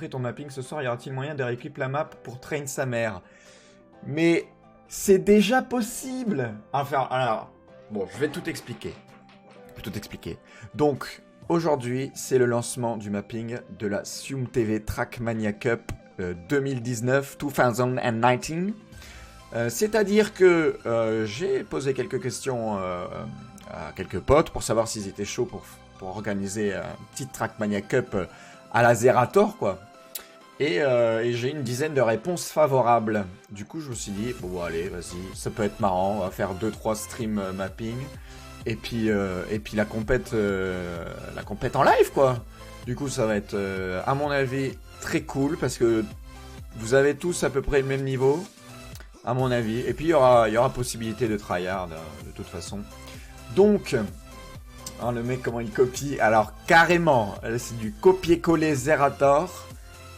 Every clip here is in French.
fait ton mapping ce soir, y aura-t-il moyen de rééquiper la map pour train sa mère? Mais c'est déjà possible. Enfin, alors, bon, je vais tout expliquer. Donc, aujourd'hui, c'est le lancement du mapping de la Sium TV Trackmania Cup 2019. C'est-à-dire que j'ai posé quelques questions à quelques potes pour savoir s'ils étaient chauds pour organiser un petit Trackmania Cup à la Zerator, quoi. Et j'ai une dizaine de réponses favorables. Du coup, je me suis dit, bon, allez, vas-y, ça peut être marrant, on va faire 2-3 streams mapping. Et puis la compète en live, quoi. Du coup, ça va être, à mon avis, très cool, parce que vous avez tous à peu près le même niveau, à mon avis. Et puis, il y aura possibilité de tryhard, de toute façon. Donc, hein, le mec, comment il copie? Alors, carrément, c'est du copier-coller Zerator.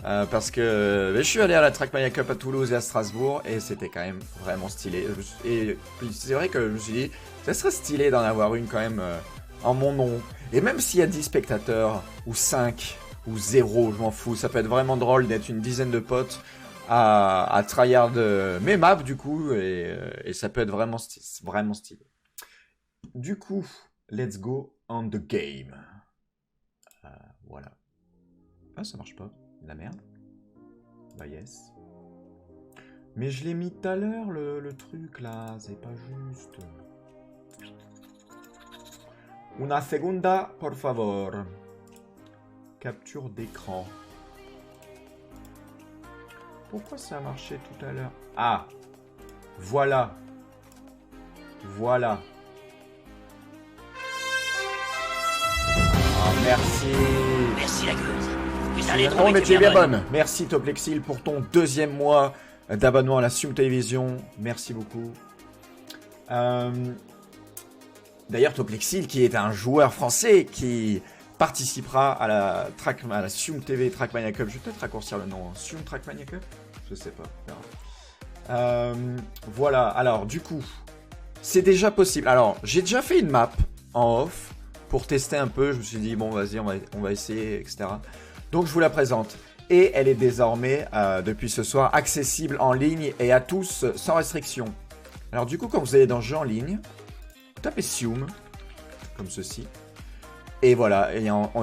Parce que je suis allé à la Trackmania Cup à Toulouse et à Strasbourg et c'était quand même vraiment stylé. Et c'est vrai que je me suis dit, ça serait stylé d'en avoir une quand même en mon nom. Et même s'il y a 10 spectateurs, ou 5, ou 0, je m'en fous, ça peut être vraiment drôle d'être une dizaine de potes à tryhard mes maps du coup, et ça peut être vraiment stylé. Du coup, let's go on the game. Voilà. Ah, ça marche pas. La merde. Bah yes. Mais je l'ai mis tout à l'heure le truc là, c'est pas juste. Una segunda, por favor. Capture d'écran. Pourquoi ça a marché tout à l'heure? Ah, voilà. Voilà. Oh, merci. Merci la gueuse. Oh, mais tu es bien bonne. Merci Toplexil pour ton 2e mois d'abonnement à la Sium Télévision. Merci beaucoup. D'ailleurs, Toplexil, qui est un joueur français qui participera à la Sium TV Trackmania Cup. Je vais peut-être raccourcir le nom. Sium Trackmania Cup? Je sais pas. Voilà. Alors, du coup, c'est déjà possible. Alors, j'ai déjà fait une map en off pour tester un peu. Je me suis dit, bon, vas-y, on va essayer, etc. Donc je vous la présente. Et elle est désormais, depuis ce soir, accessible en ligne et à tous sans restriction. Alors du coup, quand vous allez dans jeu en ligne, vous tapez Sium, comme ceci. Et voilà,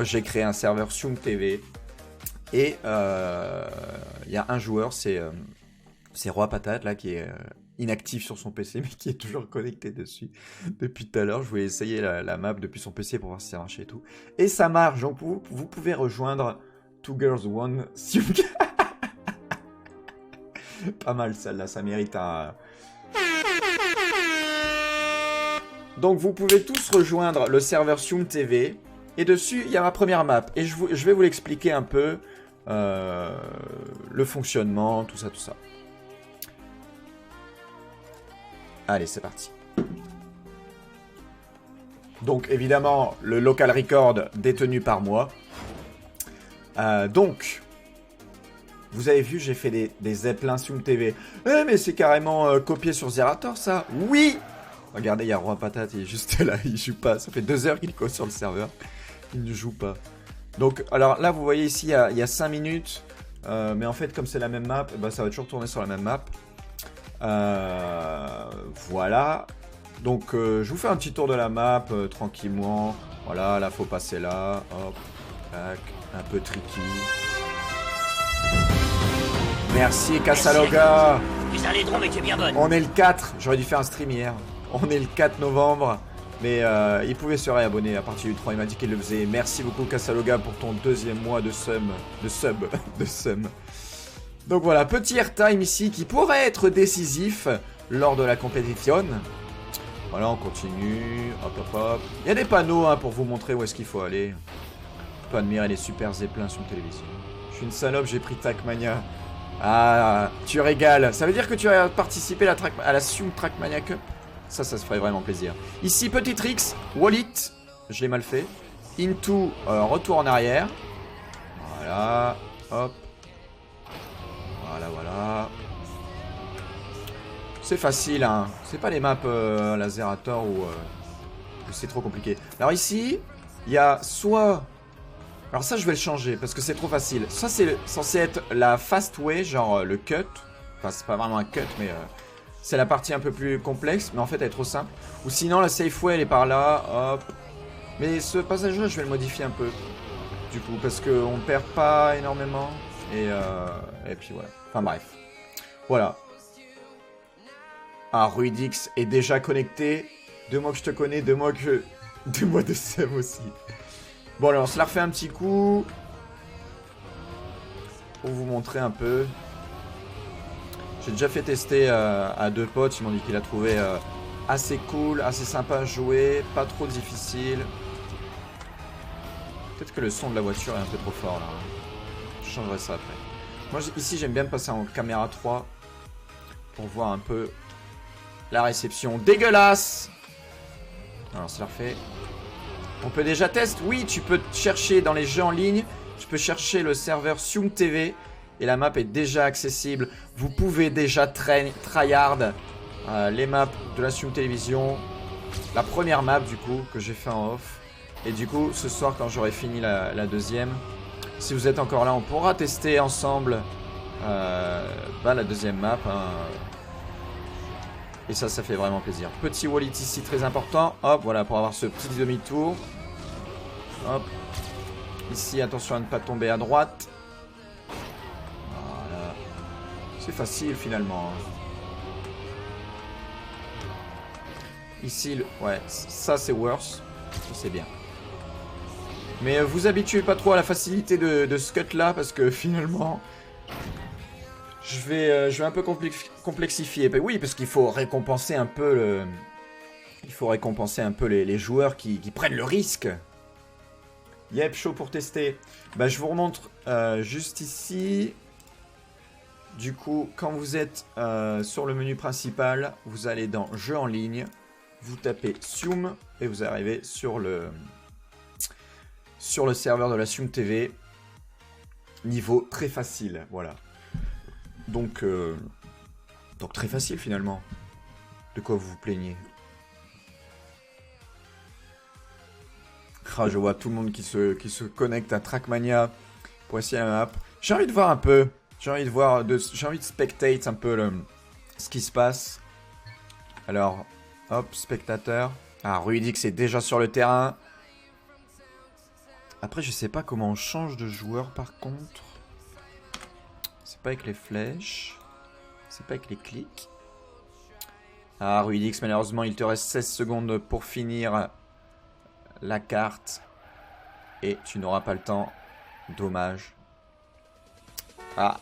j'ai créé un serveur Sium TV. Et il y a un joueur, c'est Roi Patate, là, qui est inactif sur son PC, mais qui est toujours connecté dessus. Depuis tout à l'heure, je voulais essayer la map depuis son PC pour voir si ça marchait et tout. Et ça marche, donc vous pouvez rejoindre... Two Girls One Sium. Pas mal celle-là, ça mérite un... Donc vous pouvez tous rejoindre le serveur Sium TV. Et dessus, il y a ma première map. Et je vais vous l'expliquer un peu. Le fonctionnement, tout ça. Allez, c'est parti. Donc évidemment, le local record détenu par moi. Donc, vous avez vu, j'ai fait des zeppelins Sium TV. Eh, mais c'est carrément copié sur Zerator, ça. Oui. Regardez, il y a Roi Patate, il est juste là, il joue pas. Ça fait 2 heures qu'il cause sur le serveur. Il ne joue pas. Donc, alors là, vous voyez ici, il y a 5 minutes. Mais en fait, comme c'est la même map, bah, ça va toujours tourner sur la même map. Voilà. Donc, je vous fais un petit tour de la map, tranquillement. Voilà, là, faut passer là. Hop, tac. Un peu tricky. Merci Cassaloga. On est le 4. J'aurais dû faire un stream hier. On est le 4 novembre. Mais il pouvait se réabonner à partir du 3. Il m'a dit qu'il le faisait. Merci beaucoup Cassaloga pour ton 2e mois de sub. Donc voilà, petit airtime ici qui pourrait être décisif lors de la compétition. Voilà, on continue. Hop. Il y a des panneaux pour vous montrer où est-ce qu'il faut aller. Tu peux admirer les super zeppelins sur une télévision. Je suis une salope, j'ai pris Trackmania. Ah, tu régales. Ça veut dire que tu as participé à la Sium Trackmania Cup? Ça se ferait vraiment plaisir. Ici, petit tricks, Wallet. Je l'ai mal fait. Into, retour en arrière. Voilà, hop. Voilà. C'est facile, hein. C'est pas les maps la Zerator où c'est trop compliqué. Alors ici, il y a soit Alors ça, je vais le changer parce que c'est trop facile. Ça, c'est censé être la fast way, genre le cut. Enfin, c'est pas vraiment un cut, mais c'est la partie un peu plus complexe. Mais en fait, elle est trop simple. Ou sinon, la safe way, elle est par là. Hop. Mais ce passage-là, je vais le modifier un peu. Du coup, parce qu'on perd pas énormément. Et puis voilà. Enfin bref. Voilà. Ah, Ruidix est déjà connecté. 2 mois que je te connais, 2 mois que... 2 mois de Sam aussi. Bon, alors, on se la refait un petit coup. Pour vous montrer un peu. J'ai déjà fait tester à 2 potes. Ils m'ont dit qu'il a trouvé assez cool, assez sympa à jouer. Pas trop difficile. Peut-être que le son de la voiture est un peu trop fort, là. Je changerai ça après. Moi, ici, j'aime bien me passer en caméra 3. Pour voir un peu la réception. Dégueulasse! Alors, ça la refait. On peut déjà tester. Oui, tu peux chercher dans les jeux en ligne. Tu peux chercher le serveur Sium TV. Et la map est déjà accessible. Vous pouvez déjà tryhard les maps de la Sium Télévision. La première map, du coup, que j'ai fait en off. Et du coup, ce soir, quand j'aurai fini la deuxième, si vous êtes encore là, on pourra tester ensemble la deuxième map. Hein. Et ça fait vraiment plaisir. Petit wallet ici, très important. Hop, voilà, pour avoir ce petit demi-tour. Hop. Ici, attention à ne pas tomber à droite. Voilà. C'est facile, finalement. Ici, ouais, ça, c'est worse. C'est bien. Mais vous habituez pas trop à la facilité de ce cut-là, parce que, finalement... Je vais un peu complexifier. Oui, parce qu'il faut récompenser un peu les joueurs qui prennent le risque. Yep, chaud pour tester. Bah, je vous remontre juste ici. Du coup, quand vous êtes sur le menu principal, vous allez dans Jeux en ligne. Vous tapez Sium et vous arrivez sur le serveur de la Sium TV. Niveau très facile, voilà. Donc très facile finalement. De quoi vous vous plaignez? Ah, je vois tout le monde qui se connecte à Trackmania pour essayer la map. J'ai envie de voir un peu. J'ai envie de spectate un peu ce qui se passe. Alors, hop, spectateur. Ah, Ruidix est déjà sur le terrain. Après, je sais pas comment on change de joueur par contre. C'est pas avec les flèches. C'est pas avec les clics. Ah, Ruidix, malheureusement, il te reste 16 secondes pour finir la carte. Et tu n'auras pas le temps. Dommage. Ah,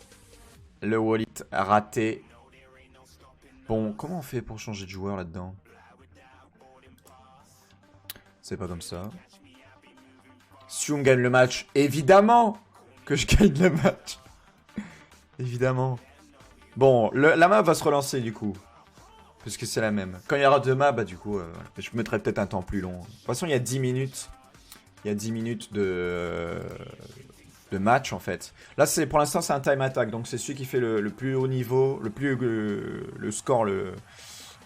le wallet raté. Bon, comment on fait pour changer de joueur là-dedans? C'est pas comme ça. Sium gagne le match. Évidemment que je gagne le match. Évidemment. Bon, la map va se relancer du coup. Puisque c'est la même. Quand il y aura 2 maps, bah du coup, je mettrai peut-être un temps plus long. De toute façon, il y a 10 minutes. Il y a 10 minutes de match en fait. Là, pour l'instant, c'est un time attack. Donc, c'est celui qui fait le plus haut niveau, le score,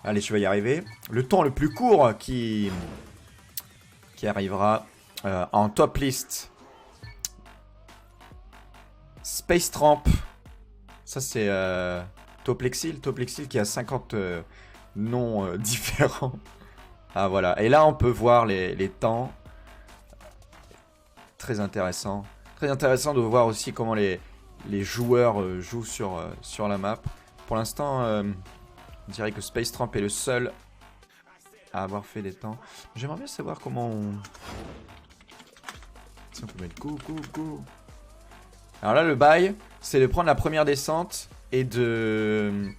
Allez, je vais y arriver. Le temps le plus court qui arrivera en top list. Space Tramp. Ça, c'est Toplexil. Toplexil qui a 50 noms différents. Ah, voilà. Et là, on peut voir les temps. Très intéressant. Très intéressant de voir aussi comment les joueurs jouent sur la map. Pour l'instant, on dirait que Space Tramp est le seul à avoir fait des temps. J'aimerais bien savoir comment on... Si on peut mettre go. Alors là, le bail, c'est de prendre la première descente et d'aller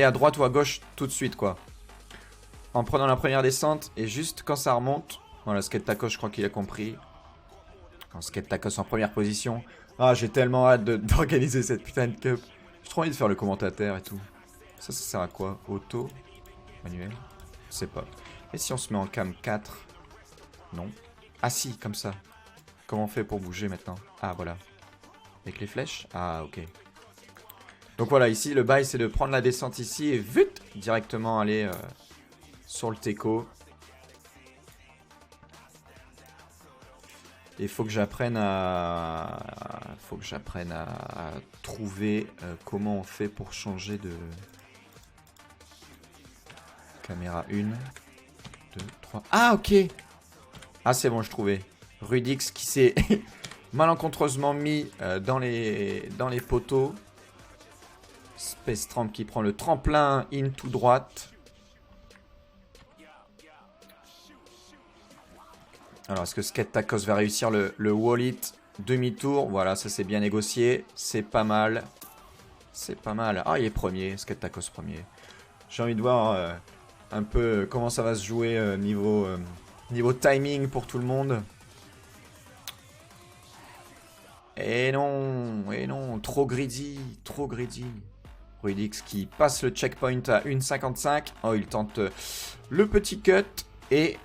à droite ou à gauche tout de suite, quoi. En prenant la première descente et juste quand ça remonte... Voilà, Skate Tacos, je crois qu'il a compris. Quand Skate Tacos en première position. Ah, j'ai tellement hâte d'organiser cette putain de cup. J'ai trop envie de faire le commentateur et tout. Ça sert à quoi? Auto? Manuel? Je sais pas. Et si on se met en cam 4? Non. Ah si, comme ça. Comment on fait pour bouger maintenant? Ah, voilà. Avec les flèches? Ah, ok. Donc voilà, ici, le bail, c'est de prendre la descente ici et vite, directement aller sur le teco. Il faut que j'apprenne à... trouver comment on fait pour changer de... Caméra 1, 2, 3... Ah, ok. Ah, c'est bon, je trouvais. Rudix qui s'est malencontreusement mis dans les poteaux. Space Tramp qui prend le tremplin in tout droite. Alors, est-ce que Skate Tacos va réussir le wall it demi-tour? Voilà, ça c'est bien négocié. C'est pas mal. C'est pas mal. Ah, il est premier. Skate Tacos premier. J'ai envie de voir un peu comment ça va se jouer niveau timing pour tout le monde. Et non, trop greedy, trop greedy. Rudix qui passe le checkpoint à 1,55. Oh, il tente le petit cut et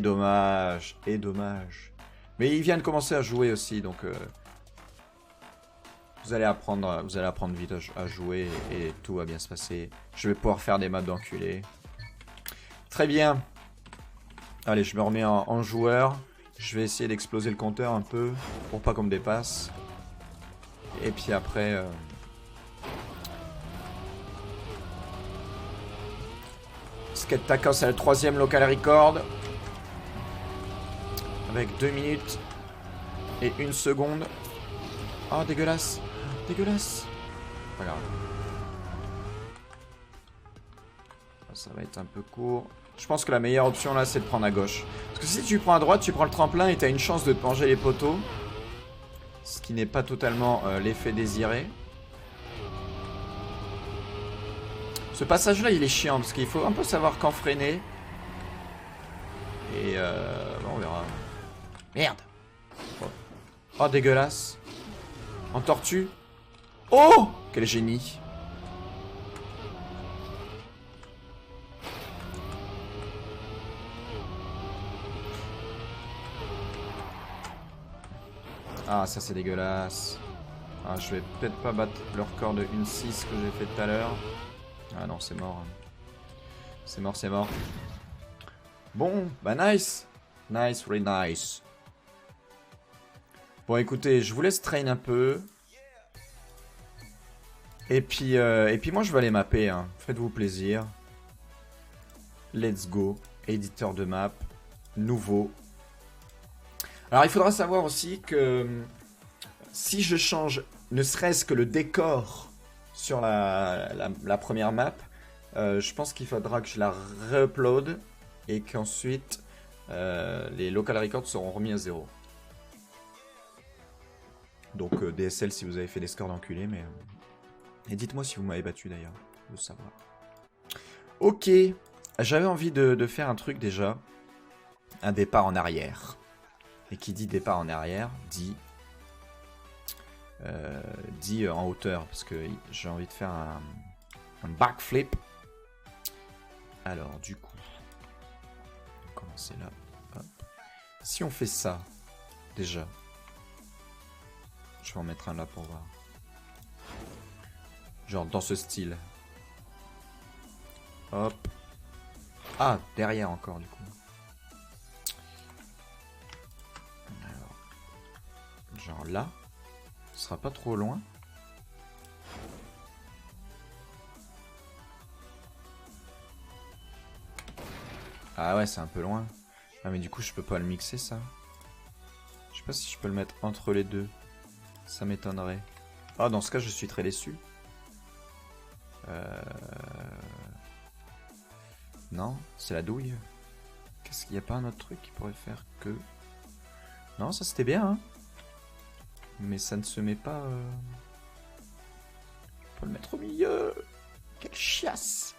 dommage, Mais il vient de commencer à jouer aussi, donc vous allez apprendre vite à jouer et tout va bien se passer. Je vais pouvoir faire des maps d'enculé. Très bien. Allez, je me remets en joueur. Je vais essayer d'exploser le compteur un peu pour pas qu'on me dépasse. Et puis après... Skate Tacos a le 3e local record. Avec 2 minutes et 1 seconde. Oh, dégueulasse. Dégueulasse. Voilà. Ça va être un peu court. Je pense que la meilleure option là, c'est de prendre à gauche. Parce que si tu prends à droite, tu prends le tremplin et tu as une chance de te manger les poteaux. Ce qui n'est pas totalement l'effet désiré. Ce passage là, il est chiant parce qu'il faut un peu savoir quand freiner. Et bon, on verra. Merde. Oh, dégueulasse. En tortue. Oh, quel génie. Ah, ça c'est dégueulasse. Ah, je vais peut-être pas battre le record de 1,6 que j'ai fait tout à l'heure. Ah non, c'est mort. C'est mort, c'est mort. Bon, bah nice. Nice, really nice. Bon, écoutez, je vous laisse train un peu. Et puis moi, je vais aller mapper. Hein. Faites-vous plaisir. Let's go. Éditeur de map. Nouveau. Alors, il faudra savoir aussi que si je change ne serait-ce que le décor sur la première map, je pense qu'il faudra que je la re-upload et qu'ensuite les local records seront remis à 0. Donc DSL si vous avez fait des scores d'enculé, mais... Et dites-moi si vous m'avez battu d'ailleurs, je veux savoir. Ok, j'avais envie de faire un truc déjà, un départ en arrière. Et qui dit départ en arrière, dit en hauteur, parce que j'ai envie de faire un backflip. Alors du coup, on va commencer là. Hop. Si on fait ça, déjà, je vais en mettre un là pour voir. Genre dans ce style. Hop. Ah, derrière encore du coup. Alors, genre là. Ce sera pas trop loin. Ah ouais, c'est un peu loin. Ah mais du coup, je peux pas le mixer ça. Je sais pas si je peux le mettre entre les deux. Ça m'étonnerait. Ah, dans ce cas, je suis très déçu. Non, c'est la douille. Qu'est-ce qu'il n'y a pas un autre truc qui pourrait faire que... Non, ça c'était bien, hein. Mais ça ne se met pas... Je peux le mettre au milieu. Quelle chiasse.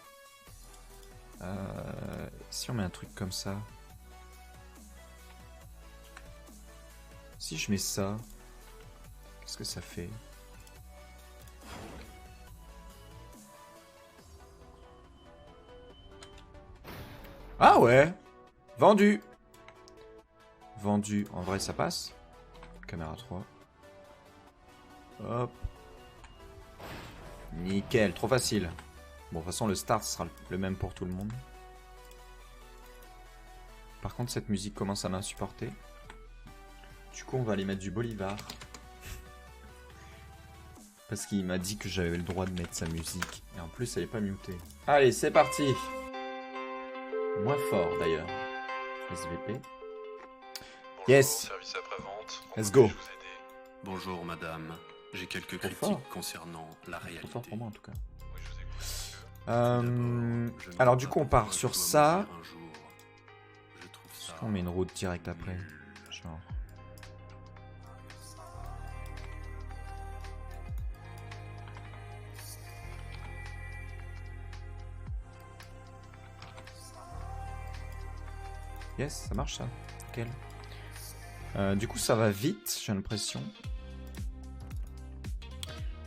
Si on met un truc comme ça... Si je mets ça... Qu'est-ce que ça fait? Ah ouais. Vendu. Vendu. En vrai, ça passe. Caméra 3. Hop. Nickel. Trop facile. Bon, de toute façon, le start sera le même pour tout le monde. Par contre, cette musique commence à m'insupporter. Du coup, on va aller mettre du Bolivar. Parce qu'il m'a dit que j'avais le droit de mettre sa musique. Et en plus, elle est pas mutée. Allez, c'est parti. Moins fort, d'ailleurs. SVP. Yes. Service après-vente. Let's go. Bonjour madame, j'ai quelques Trop critiques fort. concernant la réalité. Trop fort pour moi, en tout cas. Oui, je vous écoute. D'abord, je ne Alors vois du pas coup on part pourquoi sur je dois ça. mourir un jour. Je trouve ça On met une route directe après. nul. Genre. Yes, ça marche ça. Nickel. Du coup ça va vite, j'ai l'impression.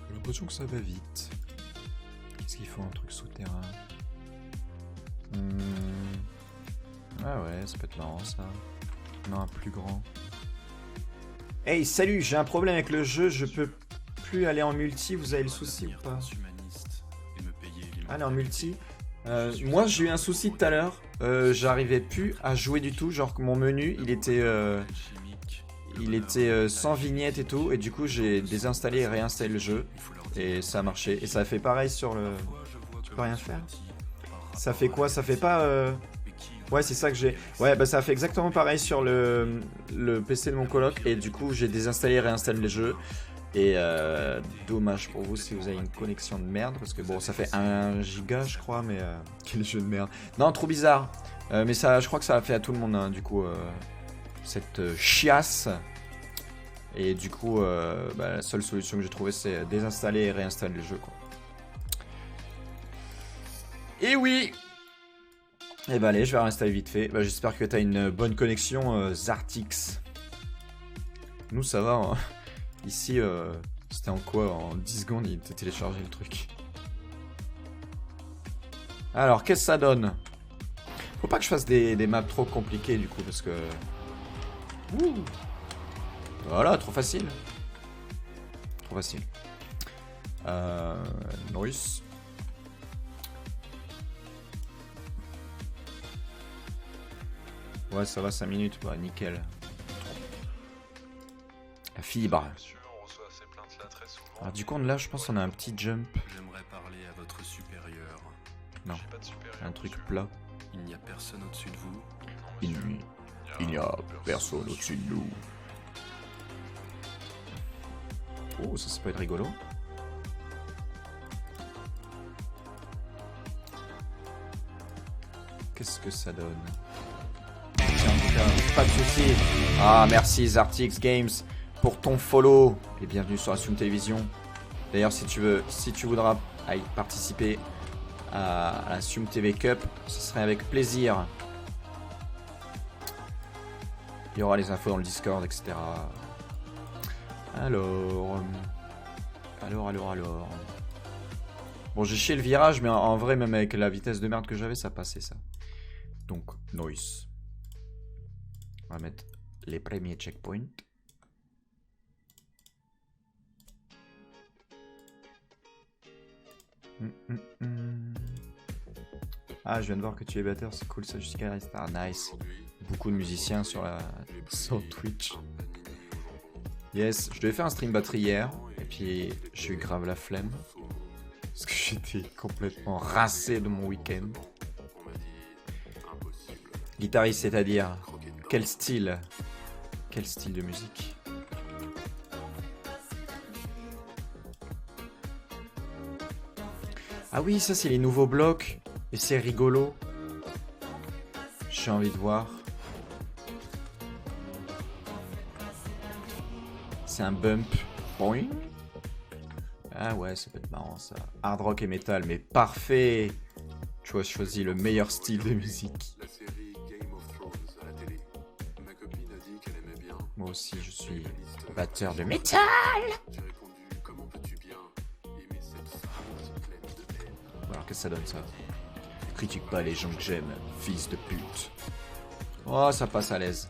J'ai l'impression que ça va vite. Qu'est-ce qu'il faut, un truc souterrain? Ah ouais, ça peut être marrant ça. Non, un plus grand. Hey, salut, j'ai un problème avec le jeu, je peux plus aller en multi, vous avez le souci ou pas? Aller en multi. Moi j'ai eu un souci tout à l'heure, j'arrivais plus à jouer du tout, genre que mon menu il était sans vignette et tout, et du coup j'ai désinstallé et réinstallé le jeu, et ça a marché, et ça a fait pareil sur le... Tu peux rien faire? Ça fait quoi? Ça fait pas... Ouais, c'est ça que j'ai... Ouais, bah ça a fait exactement pareil sur le PC de mon coloc, et du coup j'ai désinstallé et réinstallé le jeu. Et dommage pour vous si vous avez une connexion de merde, parce que bon, ça fait 1 giga je crois, mais quel jeu de merde. Non, trop bizarre. Mais ça, je crois que ça a fait à tout le monde, hein, du coup, cette chiasse. Et du coup, bah, la seule solution que j'ai trouvée, c'est désinstaller et réinstaller le jeu, quoi. Et oui. Et bah allez, je vais réinstaller vite fait. Bah, j'espère que tu as une bonne connexion, Zartix. Nous, ça va, hein. Ici, c'était en quoi? En 10 secondes, il était téléchargé le truc. Alors, qu'est-ce que ça donne? Faut pas que je fasse des maps trop compliquées, du coup, parce que... Ouh. Voilà, trop facile. Trop facile. Noise. Ouais, ça va, 5 minutes, bah nickel. La fibre. Monsieur, on reçoit ces plaintes-là très souvent. Alors du coup là je pense qu'on a un petit jump. J'aimerais parler à votre supérieur. Non, J'ai pas de supérieur, un truc monsieur. plat. Il n'y a personne au-dessus de vous. Il n'y a personne au-dessus de nous. Oh, ça peut être rigolo. Qu'est-ce que ça donne? Tiens, en tout cas, pas de soucis. Ah, merci Zartix Games pour ton follow. Et bienvenue sur Assume Télévision. D'ailleurs, si tu voudras participer à la Assume TV Cup, ce serait avec plaisir. Il y aura les infos dans le Discord, etc. Alors... Bon, j'ai chié le virage, mais en vrai, même avec la vitesse de merde que j'avais, ça passait, ça. Donc, noise. On va mettre les premiers checkpoints. Ah, je viens de voir que tu es batteur, c'est cool ça, jusqu'à la star, nice. Beaucoup de musiciens sur Twitch. Yes, je devais faire un stream batterie hier, et puis j'ai eu grave la flemme. Parce que j'étais complètement rincé de mon week-end. Guitariste, c'est-à-dire quel style de musique? Ah oui, ça c'est les nouveaux blocs. Et c'est rigolo. J'ai envie de voir. C'est un bump. Boing. Ah ouais, ça peut être marrant ça. Hard rock et metal, mais parfait. Tu as choisi le meilleur style de musique. Moi aussi, je suis batteur de métal. Alors, qu'est-ce que ça donne ça? Critique pas les gens que j'aime, fils de pute. Oh, ça passe à l'aise.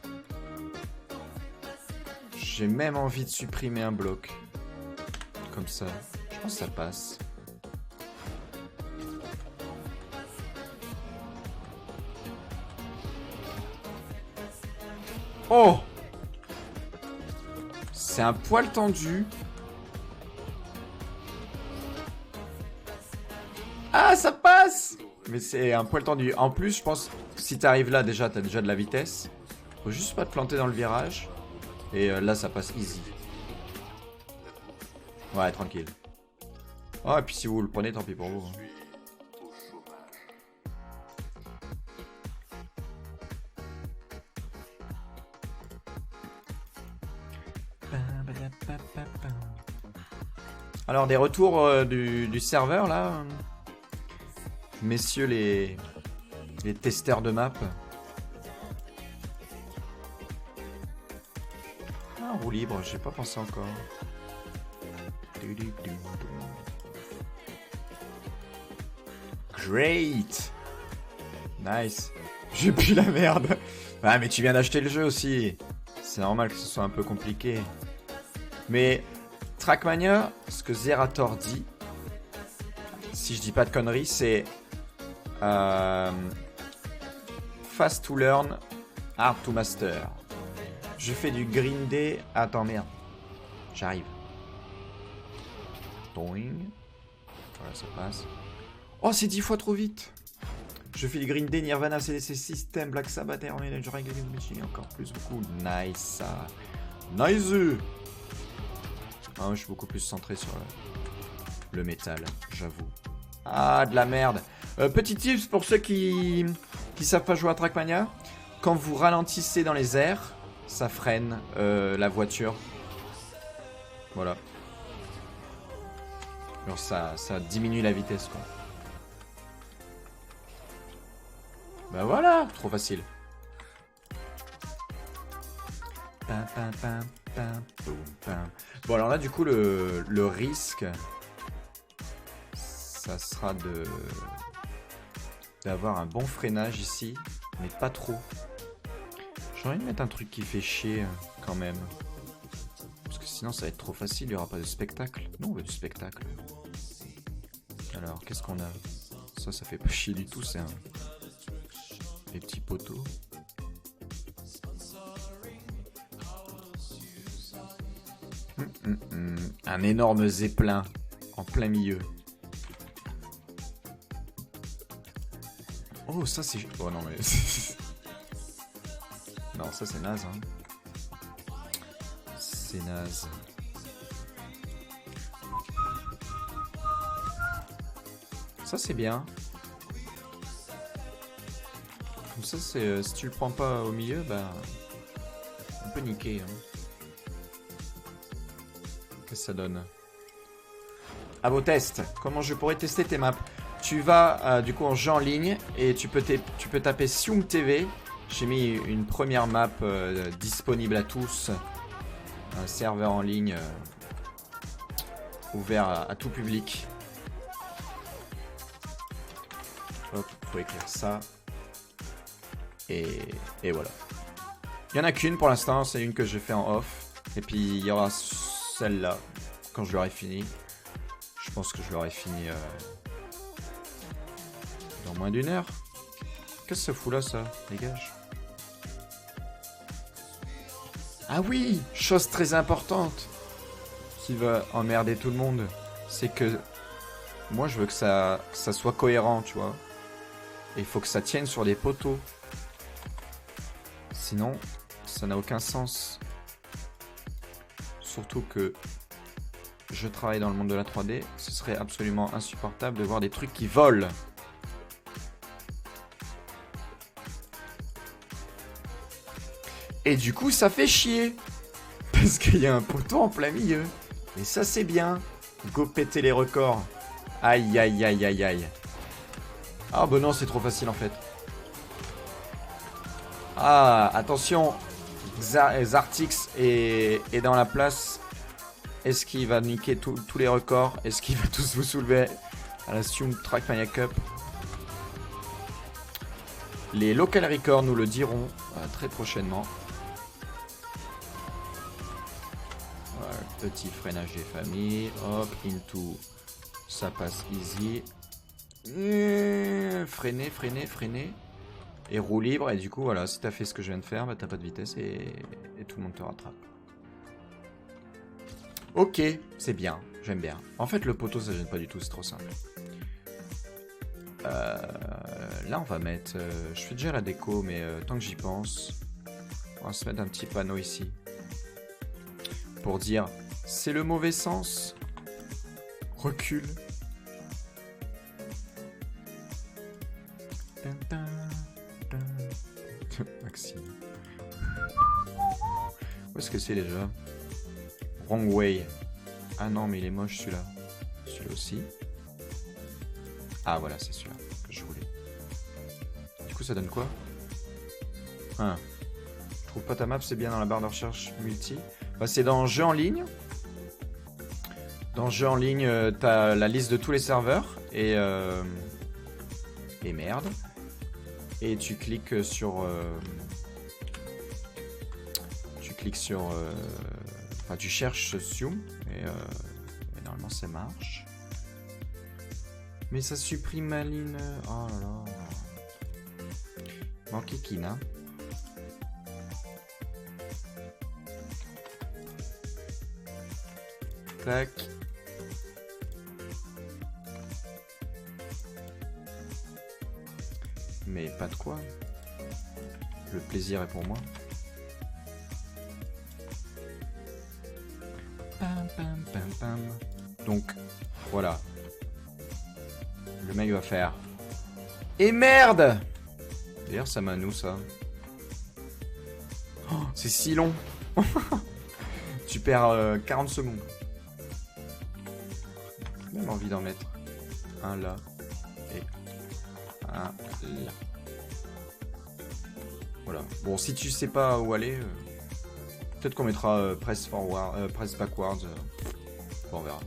J'ai même envie de supprimer un bloc. Comme ça. Je pense que ça passe. Oh! C'est un poil tendu. Ah, ça passe! Mais c'est un poil tendu. En plus, je pense, si t'arrives là, déjà, t'as déjà de la vitesse. Faut juste pas te planter dans le virage. Et là, ça passe easy. Ouais, tranquille. Oh, et puis si vous le prenez, tant pis pour vous. Alors, des retours du serveur, là. Messieurs les testeurs de map. Ah, roue libre, j'ai pas pensé encore. Great! Nice. J'ai plus la merde. Ah, mais tu viens d'acheter le jeu aussi. C'est normal que ce soit un peu compliqué. Mais Trackmania, ce que Zerator dit, si je dis pas de conneries, c'est fast to learn, hard to master. Je fais du Green Day. Attends, merde. J'arrive. Doing. Voilà, ça passe. Oh, c'est 10 fois trop vite. Je fais du Green Day, Nirvana, CDC System, Black Sabbath, Iron Maiden, encore plus beaucoup. Nice. Nice. Ah, je suis beaucoup plus centré sur le métal, j'avoue. Ah, de la merde. Petit tips pour ceux qui savent pas jouer à Trackmania. Quand vous ralentissez dans les airs, ça freine la voiture. Voilà. Alors ça diminue la vitesse, quoi. Bah voilà, trop facile. Bon, alors là, du coup, le risque, ça sera d'avoir un bon freinage ici, mais pas trop. J'ai envie de mettre un truc qui fait chier, quand même. Parce que sinon, ça va être trop facile, il n'y aura pas de spectacle. Non, on veut du spectacle. Alors, qu'est-ce qu'on a? Ça fait pas chier du tout, c'est les petits poteaux. Un énorme zeppelin en plein milieu. Oh, ça c'est... Oh non, mais... non, ça c'est naze, hein. C'est naze. Ça c'est bien. Comme ça, c'est si tu le prends pas au milieu, bah... on peut niquer, hein. Qu'est-ce que ça donne? À vos tests. Comment je pourrais tester tes maps? Tu vas du coup en jeu en ligne et tu peux taper Sioung TV. J'ai mis une première map disponible à tous. Un serveur en ligne ouvert à tout public. Hop, faut écrire ça. Et voilà. Il n'y en a qu'une pour l'instant, c'est une que j'ai fait en off. Et puis il y aura celle-là quand je l'aurai fini. Je pense que je l'aurai fini dans moins d'une heure. Qu'est-ce que ça fout là, ça? Dégage. Ah oui, chose très importante qui va emmerder tout le monde, c'est que moi je veux que ça soit cohérent, tu vois. Et il faut que ça tienne sur des poteaux. Sinon, ça n'a aucun sens. Surtout que je travaille dans le monde de la 3D, ce serait absolument insupportable de voir des trucs qui volent. Et du coup, ça fait chier. Parce qu'il y a un poteau en plein milieu. Et ça, c'est bien. Go péter les records. Aïe, aïe, aïe, aïe, aïe. Ah, bah non, c'est trop facile en fait. Ah, attention. Zartix est dans la place. Est-ce qu'il va niquer tous les records? Est-ce qu'il va tous vous soulever à la Sioung Trackmania Cup? Les local records nous le diront très prochainement. Voilà, petit freinage des familles. Hop, into. Ça passe easy. Freiner, freiner, freiner. Et roue libre. Et du coup, voilà, si t'as fait ce que je viens de faire, bah, t'as pas de vitesse et tout le monde te rattrape. Ok, c'est bien, j'aime bien. En fait, le poteau, ça gêne pas du tout, c'est trop simple. Là, on va mettre... je fais déjà la déco, mais tant que j'y pense, on va se mettre un petit panneau ici. Pour dire, c'est le mauvais sens. Recule. Maxime. Où est-ce que c'est déjà? Wrong way. Ah non, mais il est moche celui-là. Celui-là aussi. Ah voilà, c'est celui-là que je voulais. Du coup, ça donne quoi? Ah. Je trouve pas ta map, c'est bien dans la barre de recherche multi. Bah, c'est dans jeu en ligne. Dans jeu en ligne, t'as la liste de tous les serveurs. Et merde. Et tu cliques sur... Enfin, tu cherches Zoom. Et normalement, ça marche. Mais ça supprime ma ligne. Oh là là. Manqué Kina. Tac. Mais pas de quoi. Le plaisir est pour moi. Pam, pam, pam, pam. Donc, voilà. Le mec va faire... Et merde! D'ailleurs, ça m'a nous, ça. Oh, c'est si long. Tu perds 40 secondes. J'ai même envie d'en mettre un là et un là. Voilà. Bon, si tu sais pas où aller, peut-être qu'on mettra press forward, press backwards. Bon, on verra.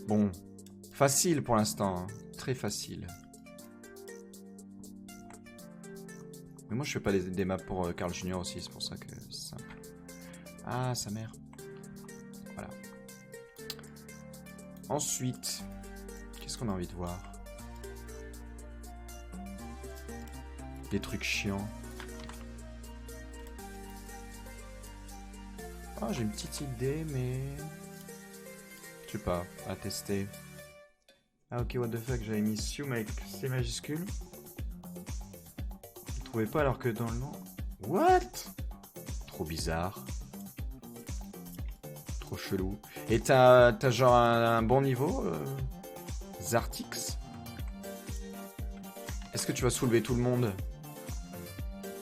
Bon, facile pour l'instant, hein. Très facile. Mais moi, je fais pas des maps pour Carl Junior aussi, c'est pour ça que c'est simple. Ah, sa mère. Voilà. Ensuite, qu'est-ce qu'on a envie de voir? Des trucs chiants. Ah, j'ai une petite idée, mais... je sais pas, à tester. Ah ok, what the fuck, j'avais mis Zoom avec C majuscule. Je trouvais pas alors que dans le nom... What? Trop bizarre. Trop chelou. Et t'as genre un bon niveau, Zartix? Est-ce que tu vas soulever tout le monde?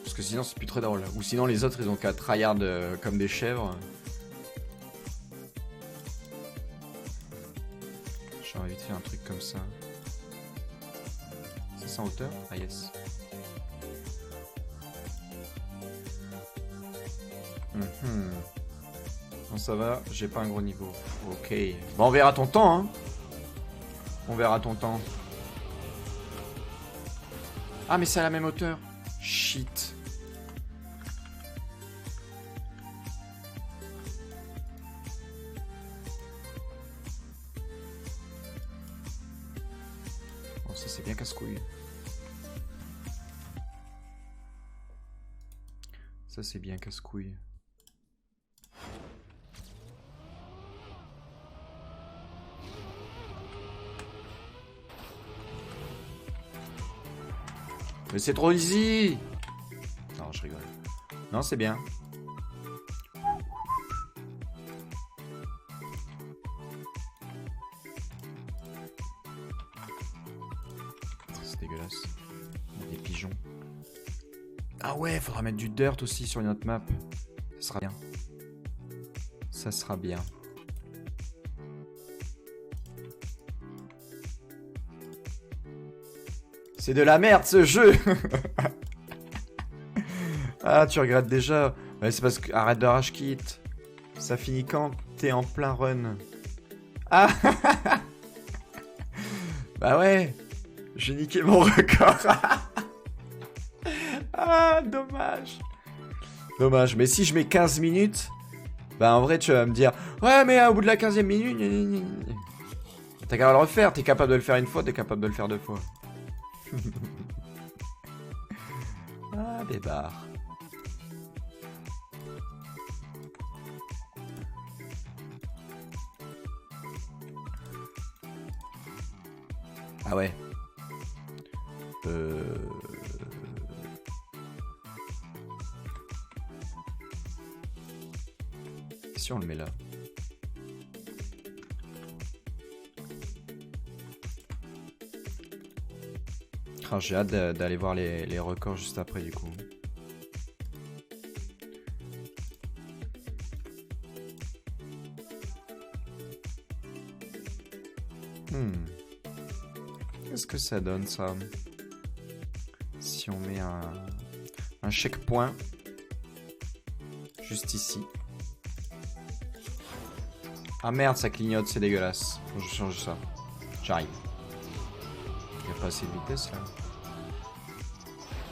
Parce que sinon c'est plus très drôle. Ou sinon les autres ils ont qu'à tryhard comme des chèvres. J'ai envie de faire un truc comme ça. C'est ça en hauteur? Ah yes. Non ça va, j'ai pas un gros niveau. Ok. Bon on verra ton temps hein. On verra ton temps. Ah mais c'est à la même hauteur. Shit. Bon ça c'est bien casse-couille. Ça c'est bien casse-couille. Mais c'est trop easy! Non, je rigole. Non, c'est bien. C'est dégueulasse. Il y a des pigeons. Ah ouais, faudra mettre du dirt aussi sur une autre map. Ça sera bien. Ça sera bien. C'est de la merde ce jeu. Ah, tu regrettes déjà. Ouais, c'est parce que... Arrête de rage kit. Ça finit quand t'es en plein run. Ah. Bah ouais. J'ai niqué mon record. Ah, dommage. Dommage. Mais si je mets 15 minutes, bah en vrai tu vas me dire ouais mais au bout de la 15e minute... T'as qu'à le refaire. T'es capable de le faire une fois, t'es capable de le faire deux fois. Ah, des barres. Ah ouais. Si on le met là. Ah, j'ai hâte d'aller voir les records juste après du coup. Qu'est-ce que ça donne ça? Si on met un checkpoint juste ici. Ah merde, ça clignote, c'est dégueulasse. Faut que je change ça. J'arrive. Il n'y a pas assez de vitesse là.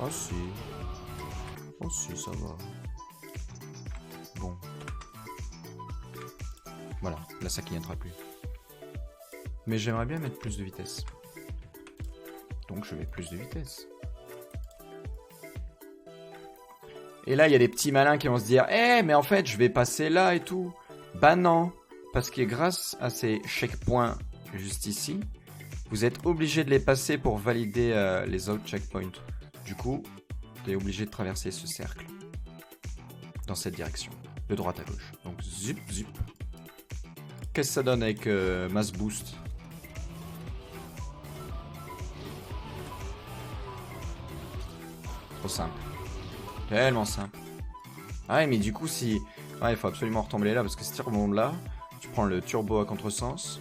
Oh si. Oh si, ça va. Bon. Voilà, là ça clignotera plus. Mais j'aimerais bien mettre plus de vitesse. Donc je mets plus de vitesse. Et là, il y a des petits malins qui vont se dire « Eh, mais en fait, je vais passer là et tout. » Bah non, parce que grâce à ces checkpoints juste ici, vous êtes obligé de les passer pour valider les autres checkpoints. Du coup, tu es obligé de traverser ce cercle. Dans cette direction. De droite à gauche. Donc, zip, zip. Qu'est-ce que ça donne avec Mass Boost? Trop simple. Tellement simple. Ah ouais, mais du coup, si... Ouais, il faut absolument retomber là, parce que si tu remontes là, tu prends le turbo à contresens,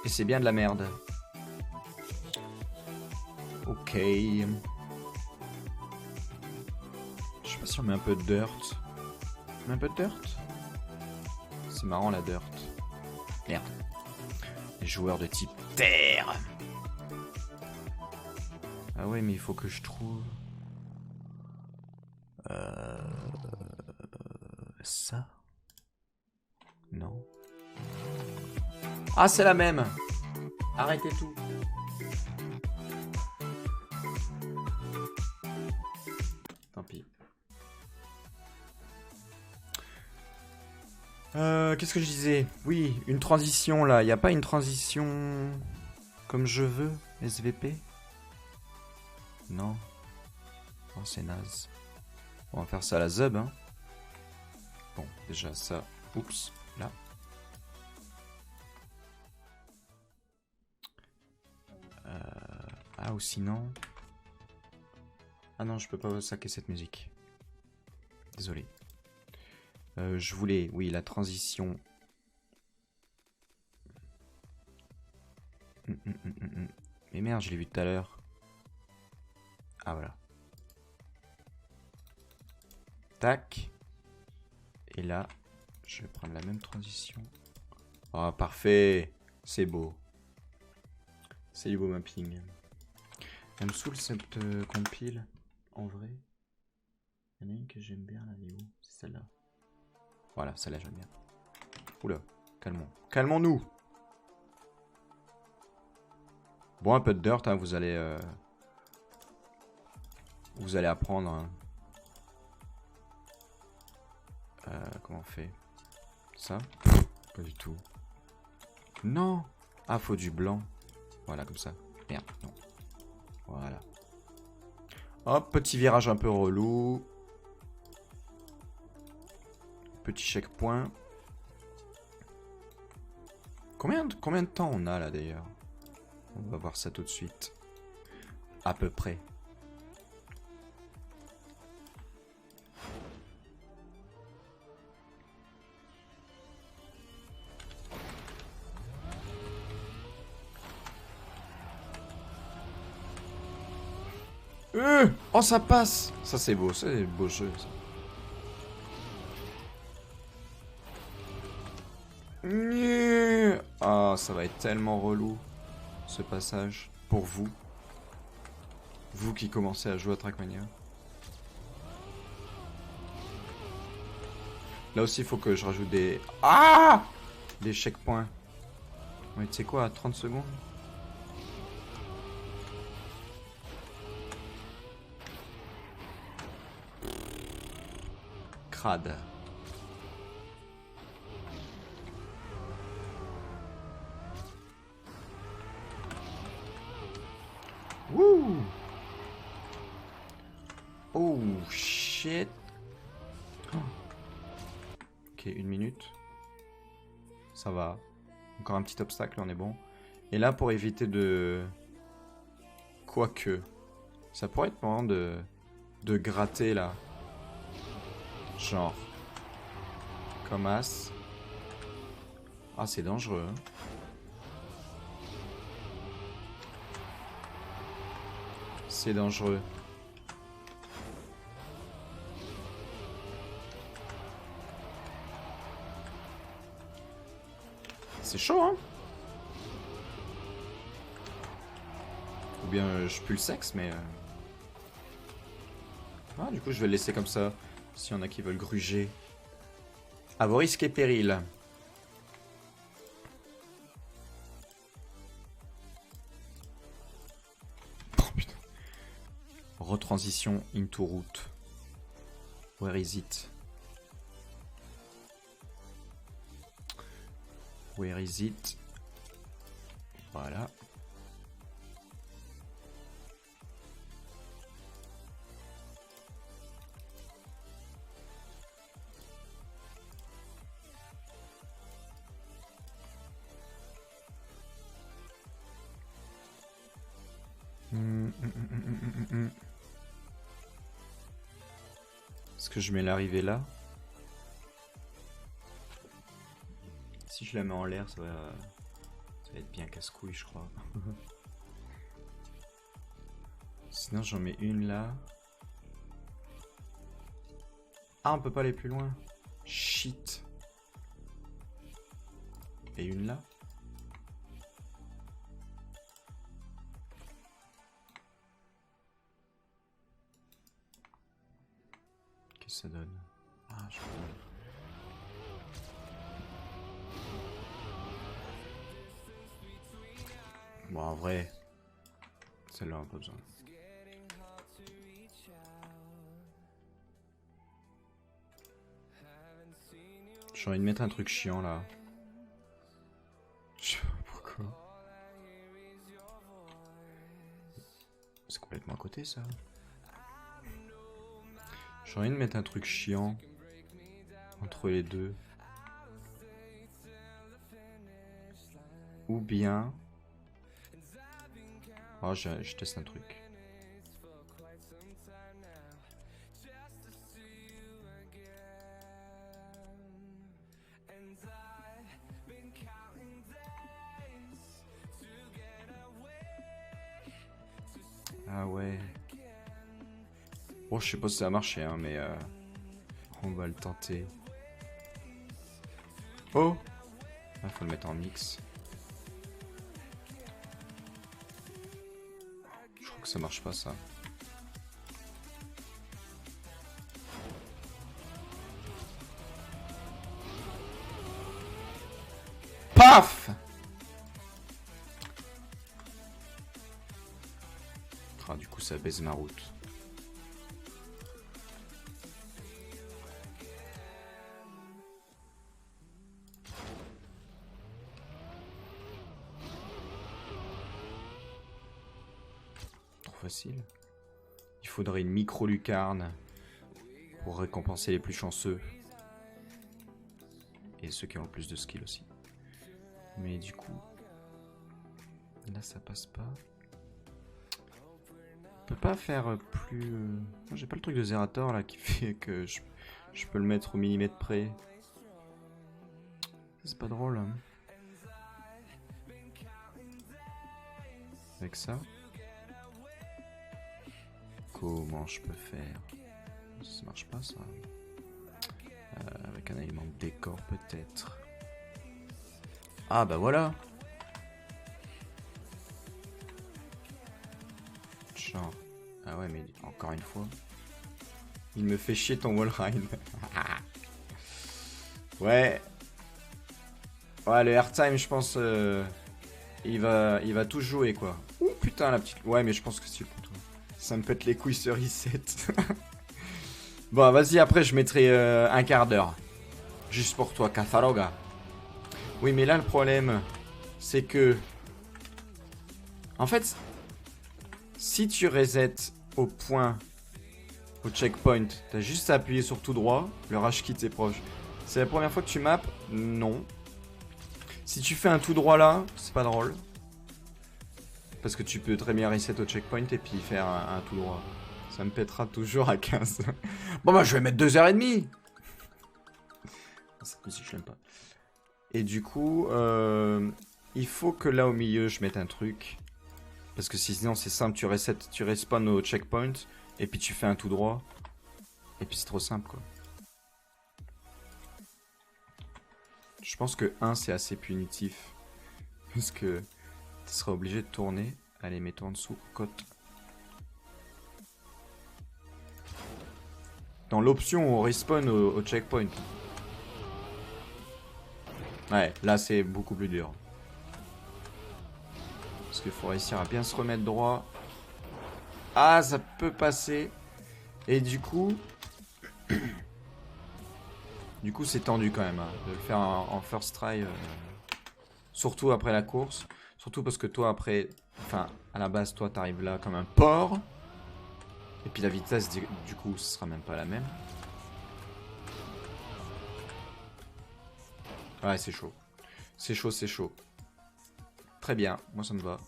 et c'est bien de la merde. Ok. Je sais pas si on met un peu de dirt. On met un peu de dirt? C'est marrant la dirt. Merde. Les joueurs de type terre. Ah ouais, mais il faut que je trouve... Ça? Non. Ah, c'est la même. Arrêtez tout. Tant pis. Qu'est-ce que je disais? Oui, une transition là. Il n'y a pas une transition comme je veux, SVP? Non. Oh, c'est naze. On va faire ça à la zub, hein. Bon, déjà ça. Oups, là. Ah, ou sinon... Ah non, je peux pas saquer cette musique. Désolé. Je voulais, oui, la transition. Mais merde, je l'ai vu tout à l'heure. Ah, voilà. Tac. Et là, je vais prendre la même transition. Oh, parfait. C'est beau. C'est du beau mapping. Elle me saoule cette compile. En vrai. Il y en a une que j'aime bien, là, elle est où? C'est celle-là. Voilà, celle-là, j'aime bien. Oula, calmons. Calmons-nous. Bon, un peu de dirt, hein, vous allez apprendre. Hein. Comment on fait? Ça? Pas du tout. Non! Ah, faut du blanc. Voilà, comme ça. Merde, non. Voilà. Hop, petit virage un peu relou. Petit checkpoint. Combien de temps on a là d'ailleurs? On va voir ça tout de suite. À peu près. Oh, ça passe! Ça, c'est beau. C'est un beau jeu, ça. Ah, ça va être tellement relou, ce passage. Pour vous. Vous qui commencez à jouer à Trackmania. Là aussi, il faut que je rajoute des... Ah! Des checkpoints. Oui, tu sais quoi, à 30 secondes? Crade. Wouh! Oh shit! Oh. Ok, 1 minute. Ça va. Encore un petit obstacle, on est bon. Et là, pour éviter de... Quoique... Ça pourrait être marrant de gratter, là. Genre... Comme as. Ah, c'est dangereux, hein. C'est dangereux. C'est chaud, hein? Ou bien je pue le sexe, mais... Ah, du coup, je vais le laisser comme ça. S'il y en a qui veulent gruger. À vos risques et périls. Oh, putain. Retransition into route. Where is it? Where is it? Voilà. Est-ce que je mets l'arrivée là? Si je la mets en l'air, ça va être bien casse-couille, je crois. Sinon, j'en mets une là. Ah, on peut pas aller plus loin. Shit. Et une là. Qu'est-ce que ça donne? Ah, je crois. Bon, en vrai, celle-là, on n'a pas besoin. J'ai envie de mettre un truc chiant, là. Je sais pas pourquoi. C'est complètement à côté, ça. J'ai envie de mettre un truc chiant entre les deux. Ou bien... Oh, je teste un truc. Ah ouais. Bon, je sais pas si ça a marché, hein, mais on va le tenter. Oh! Il faut le mettre en mix. Je crois que ça marche pas, ça. Paf! Ah, du coup, ça baise ma route. Trop facile. Il faudrait une micro-lucarne pour récompenser les plus chanceux. Et ceux qui ont le plus de skill aussi. Mais du coup... Là, ça passe pas. On peut pas faire plus... Non, j'ai pas le truc de Zerator là qui fait que je peux le mettre au millimètre près. C'est pas drôle. Hein. Avec ça. Comment je peux faire? Ça marche pas ça. Avec un élément de décor peut-être. Ah bah voilà. Genre. Ah ouais, mais encore une fois. Il me fait chier ton wallride. Ouais. Ouais, le airtime, je pense. Il va tout jouer quoi. Ouh putain, la petite. Ouais, mais je pense que c'est pour toi. Ça me pète les couilles ce reset. Bon, vas-y, après, je mettrai un quart d'heure. Juste pour toi, Catharoga. Oui, mais là, le problème, c'est que... En fait... Si tu resets au point, au checkpoint, t'as juste à appuyer sur tout droit, le rage kit est proche. C'est la première fois que tu maps? Non. Si tu fais un tout droit là, c'est pas drôle. Parce que tu peux très bien reset au checkpoint et puis faire un tout droit. Ça me pètera toujours à 15. Bon bah je vais mettre 2h30. Cette musique je l'aime pas. Et du coup, il faut que là au milieu je mette un truc. Parce que sinon c'est simple, tu reset, tu respawn au checkpoint. Et puis tu fais un tout droit. Et puis c'est trop simple quoi. Je pense que 1 c'est assez punitif. Parce que tu seras obligé de tourner. Allez, mets-toi en dessous, cote. Dans l'option où on respawn au checkpoint. Ouais, là c'est beaucoup plus dur. Parce qu'il faut réussir à bien se remettre droit. Ah, ça peut passer. Et du coup... Du coup c'est tendu quand même, hein, de le faire en first try. Surtout après la course. Surtout parce que toi après... Enfin, à la base, toi t'arrives là comme un porc. Et puis la vitesse, du coup, ce sera même pas la même. Ouais, c'est chaud. C'est chaud, c'est chaud. Très bien, moi ça me va.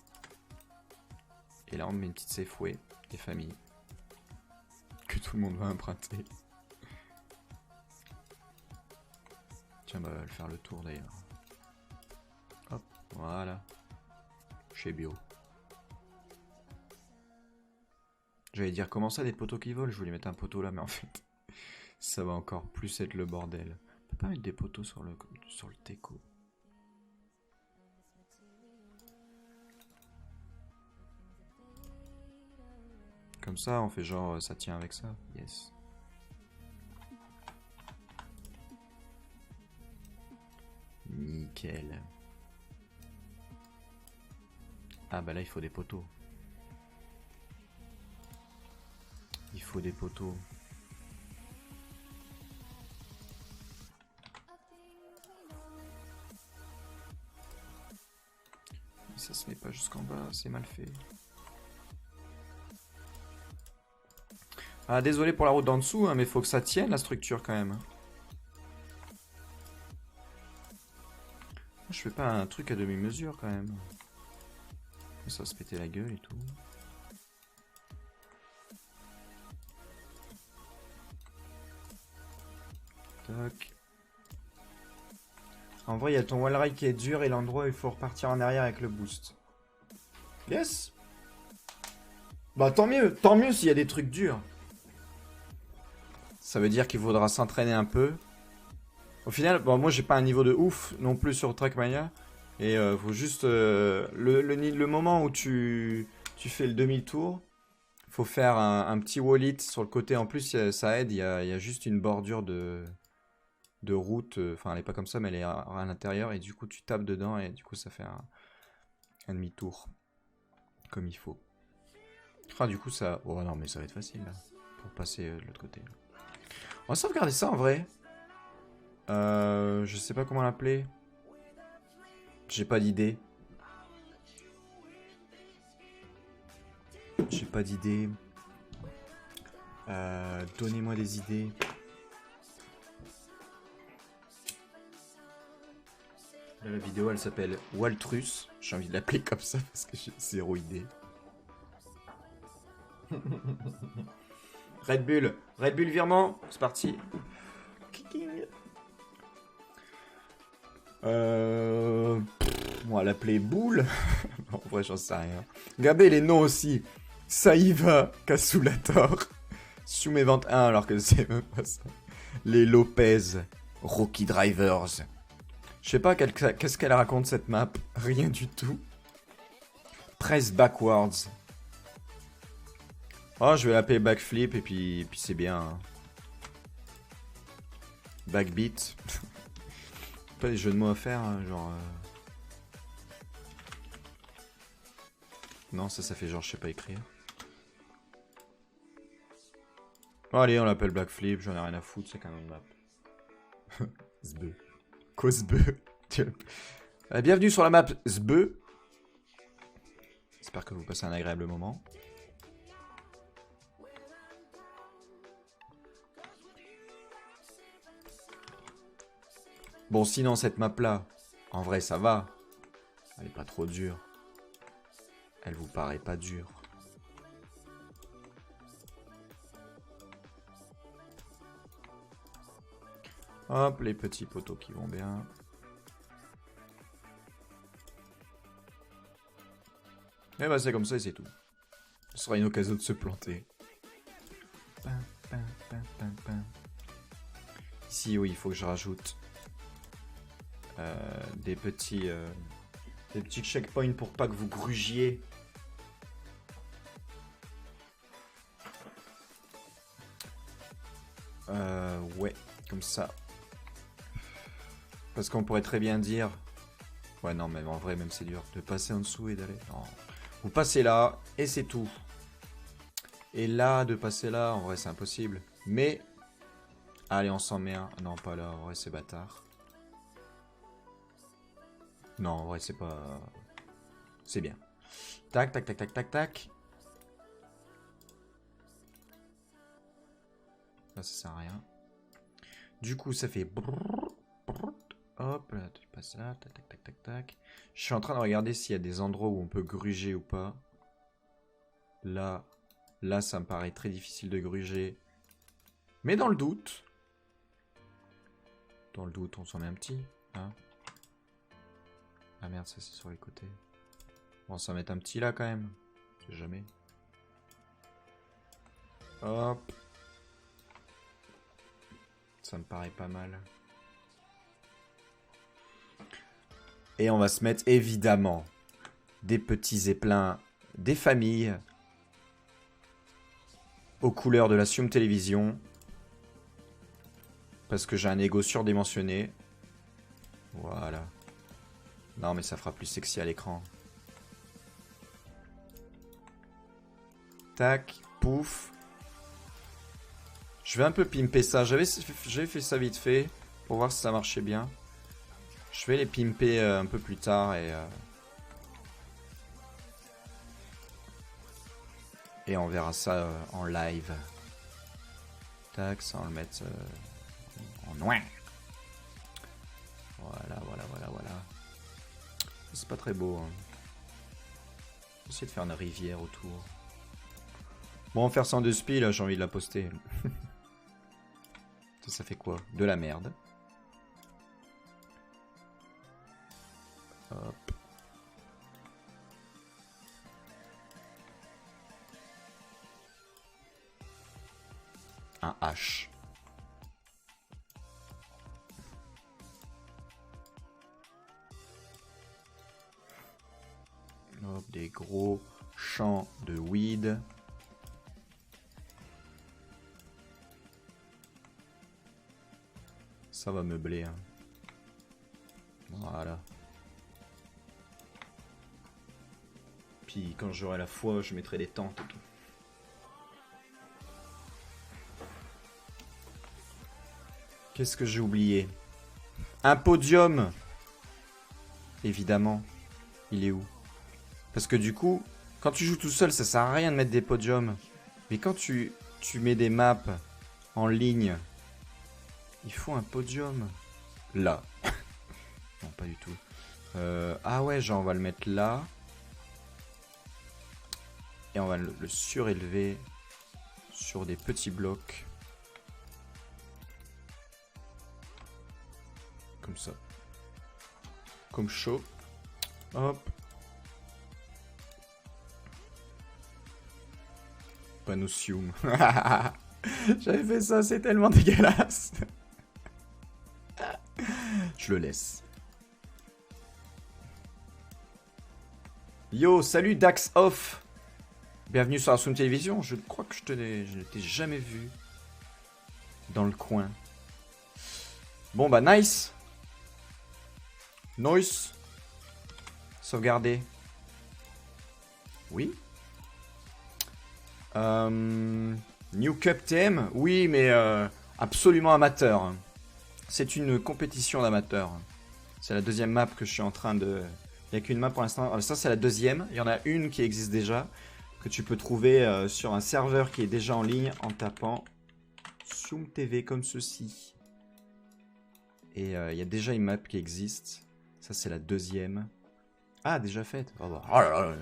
Et là, on met une petite safe way des familles. Que tout le monde va emprunter. Tiens, bah, on va le faire le tour d'ailleurs. Hop, voilà. Chez Bio. J'allais dire comment ça des poteaux qui volent, je voulais mettre un poteau là mais en fait ça va encore plus être le bordel. On peut pas mettre des poteaux sur le teco. Comme ça on fait genre ça tient avec ça. Yes. Nickel. Ah bah là il faut des poteaux. Il faut des poteaux. Mais ça se met pas jusqu'en bas, c'est mal fait. Ah désolé pour la route d'en dessous, hein, mais faut que ça tienne la structure quand même. Je fais pas un truc à demi-mesure quand même. Ça va se péter la gueule et tout. Tac. En vrai, il y a ton wall ride qui est dur et l'endroit où il faut repartir en arrière avec le boost. Yes. Bah tant mieux s'il y a des trucs durs. Ça veut dire qu'il faudra s'entraîner un peu. Au final, bon, moi j'ai pas un niveau de ouf non plus sur Trackmania. Et faut juste le moment où tu fais le demi-tour, faut faire un petit wallet sur le côté. En plus, ça aide, il y a juste une bordure de route. Enfin, elle est pas comme ça, mais elle est à l'intérieur. Et du coup, tu tapes dedans et du coup, ça fait un demi-tour. Comme il faut. Ah, du coup, ça... Oh non, mais ça va être facile là. Pour passer de l'autre côté. On va sauvegarder ça en vrai. Je sais pas comment l'appeler. J'ai pas d'idée. J'ai pas d'idée. Donnez-moi des idées. Là, la vidéo elle s'appelle Waltrus. J'ai envie de l'appeler comme ça parce que j'ai zéro idée. Red Bull virement, c'est parti. On va l'appeler Boule. En vrai, j'en sais rien. Regardez les noms aussi. Saïva, Kasulator, Soumet 21, alors que c'est même pas ça. Les Lopez, Rocky Drivers. Je sais pas qu'est-ce qu'elle raconte cette map. Rien du tout. Press Backwards. Oh, je vais l'appeler Backflip et puis c'est bien. Hein. Backbeat. Pas des jeux de mots à faire, hein, genre... Non, ça fait genre je sais pas écrire. Bon, allez, on l'appelle Backflip, j'en ai rien à foutre, c'est quand même une map. Zbeu. Quoi Zbeu? Bienvenue sur la map Zbeu. J'espère que vous passez un agréable moment. Bon, sinon, cette map-là, en vrai, ça va. Elle est pas trop dure. Elle vous paraît pas dure. Hop, les petits poteaux qui vont bien. Et bah c'est comme ça et c'est tout. Ce sera une occasion de se planter. Ici, oui, il faut que je rajoute des petits checkpoints pour pas que vous grugiez. Ouais, comme ça. Parce qu'on pourrait très bien dire... Ouais, non, mais en vrai, même c'est dur. De passer en dessous et d'aller... Non. Vous passez là, et c'est tout. Et là, de passer là, en vrai, c'est impossible. Mais... Allez, on s'en met un. Non, pas là, en vrai, c'est bâtard. Non, en vrai, c'est pas... C'est bien. Tac, tac, tac, tac, tac, tac. Là, ça sert à rien. Du coup, ça fait... Hop, là, tu passes là, tac, tac, tac, tac, tac. Je suis en train de regarder s'il y a des endroits où on peut gruger ou pas. Là, ça me paraît très difficile de gruger. Mais dans le doute... Dans le doute, on s'en met un petit. Hein. Ah merde, ça c'est sur les côtés. Bon, on s'en met un petit là quand même. Je sais jamais. Hop. Ça me paraît pas mal. Et on va se mettre évidemment des petits éplins des familles aux couleurs de la Sium Télévision. Parce que j'ai un ego surdimensionné. Voilà. Non mais ça fera plus sexy à l'écran. Tac, pouf. Je vais un peu pimper ça. J'avais fait ça vite fait pour voir si ça marchait bien. Je vais les pimper un peu plus tard et on verra ça en live. Tac, ça on va le mettre en noir. Voilà, voilà, voilà, voilà. C'est pas très beau. Hein. Je vais essayer de faire une rivière autour. Bon, on va faire ça en 2 spi, là, j'ai envie de la poster. Ça fait quoi? De la merde. Hop. Un H. Hop, des gros champs de weed. Ça va meubler. Hein. Voilà. Puis quand j'aurai la foi, je mettrai des tentes et tout. Qu'est-ce que j'ai oublié? Un podium. Évidemment. Il est où? Parce que du coup, quand tu joues tout seul, ça sert à rien de mettre des podiums. Mais quand tu mets des maps en ligne, il faut un podium. Là. Non, pas du tout. Ah ouais, genre on va le mettre là. Et on va le surélever sur des petits blocs. Comme ça. Comme chaud. Hop. Panneau Sium. J'avais fait ça, c'est tellement dégueulasse. Je le laisse. Yo, salut Dax Off. Bienvenue sur la Sium Télévision. Je crois que je ne t'ai jamais vu dans le coin. Bon bah nice. Nice. Sauvegarder. Oui. New Cup TM. Oui, mais absolument amateur. C'est une compétition d'amateurs. C'est la deuxième map que je suis en train de... Il n'y a qu'une map pour l'instant. Ça, c'est la deuxième. Il y en a une qui existe déjà. Que tu peux trouver sur un serveur qui est déjà en ligne en tapant Sium TV comme ceci. Et il y a déjà une map qui existe. Ça, c'est la deuxième. Ah, déjà faite. Oh, bah, oh là là,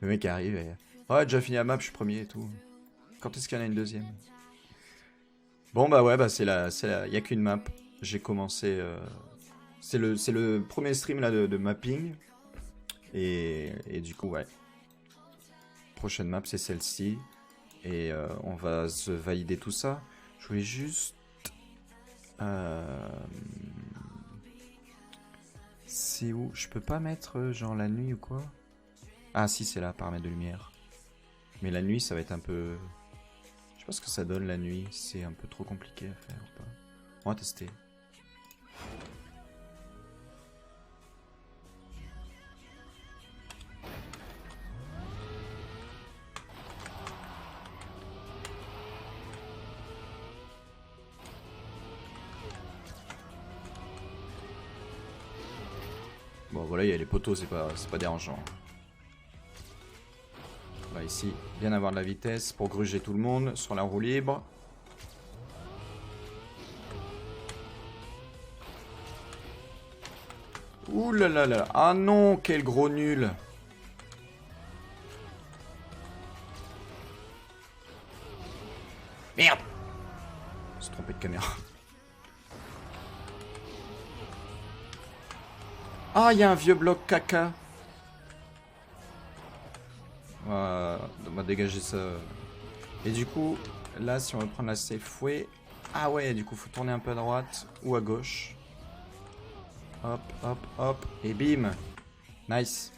le mec arrive et... Ouais, déjà fini la map, je suis premier et tout. Quand est-ce qu'il y en a une deuxième? Bon, bah ouais, bah c'est la... Il y a qu'une map. J'ai commencé... C'est le premier stream là de mapping. Et du coup, ouais. Prochaine map, c'est celle-ci. Et on va se valider tout ça. Je voulais juste... C'est où? Je peux pas mettre genre la nuit ou quoi? Ah si, c'est là, paramètres de lumière. Mais la nuit, ça va être un peu... Je sais pas ce que ça donne la nuit. C'est un peu trop compliqué à faire ou pas. On va tester. Bon voilà, il y a les poteaux, c'est pas dérangeant. On va ici bien avoir de la vitesse pour gruger tout le monde sur la roue libre. Ouh là là là. Ah non, quel gros nul. Merde. Je me suis trompé de caméra. Ah, il y a un vieux bloc caca. On va dégager ça. Et du coup, là, si on veut prendre la safe way... Ah ouais, du coup, faut tourner un peu à droite ou à gauche. Hop, hop, hop. Et bim. Nice.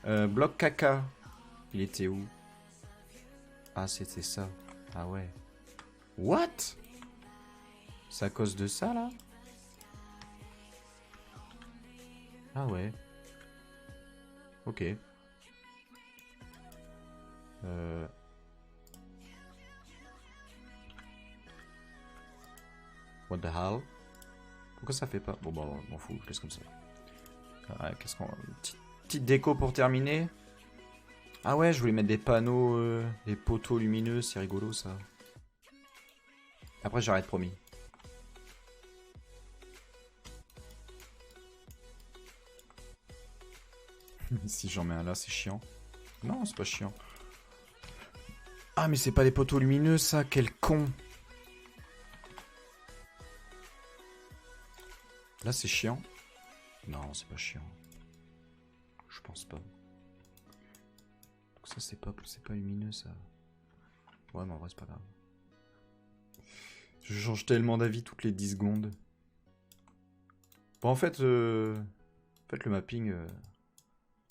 Bloc caca. Il était où? Ah, c'était ça. Ah ouais. What? C'est à cause de ça, là? Ah ouais. Ok. What the hell? Pourquoi ça fait pas? Bon bah on m'en fout, je laisse comme ça. Qu'est-ce qu'on... Petite déco pour terminer. Ah ouais, je voulais mettre des panneaux, des poteaux lumineux, c'est rigolo ça. Après j'arrête, promis. Si j'en mets un là, c'est chiant. Non, c'est pas chiant. Ah mais c'est pas des poteaux lumineux ça, quel con. Là c'est chiant. Non, c'est pas chiant. Je pense pas. Donc ça c'est pas lumineux ça. Ouais mais en vrai c'est pas grave. Je change tellement d'avis toutes les 10 secondes. Bon en fait le mapping,